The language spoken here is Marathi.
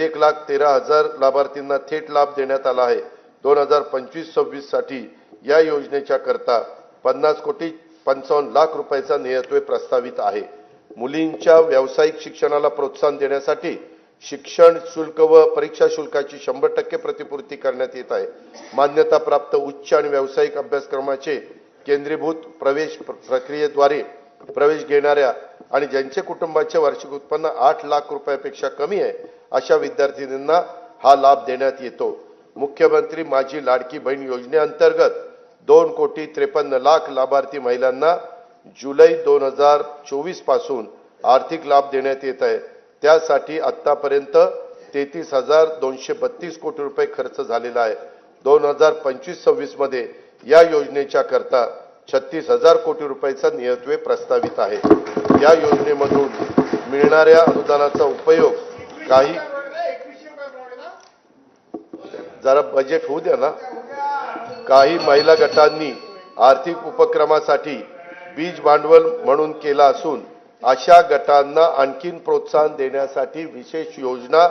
1,13,000 लाभार्थींना थेट लाभ देण्यात आला आहे। 2025-26 साठी या योजनेच्या करता 50,55 लाख रुपयाचा नियतव्यय प्रस्तावित आहे। मुलींच्या व्यावसायिक शिक्षणाला प्रोत्साहन देण्यासाठी शिक्षण शुल्क व परीक्षा शुल्काची 100% प्रतिपूर्ती करण्यात येत आहे। मान्यता प्राप्त उच्च आणि व्यावसायिक अभ्यासक्रमाचे केंद्रीभूत प्रवेश प्रक्रियेद्वारे प्रवेश घेणाऱ्या आणि ज्यांचे कुटुंबाचे वार्षिक उत्पन्न 8 लाख रुपयापेक्षा कमी आहे अशा विद्यार्थ्यांना हा लाभ देण्यात येतो। मुख्यमंत्री माझी लाडकी बहीण योजनेअंतर्गत 2,53,00,000 लाभार्थी महिलांना जुलै 2024 पासून आर्थिक लाभ देण्यात येत आहे। त्यासाठी आतापर्यंत 33,232 कोटी रुपये खर्च झालेला आहे। 2025-26 मध्ये या योजनेच्या करता 36,000 कोटी रुपयाचा नियतव्यय प्रस्तावित आहे। या योजनेमधून मिळणाऱ्या अनुदानाचा उपयोग काही जरा बजेट होऊ द्या ना। काही महिला गटांनी आर्थिक उपक्रमासाठी बीज भांडवल म्हणून केला असून अशा गटांना आणखीन प्रोत्साहन देण्यासाठी विशेष योजना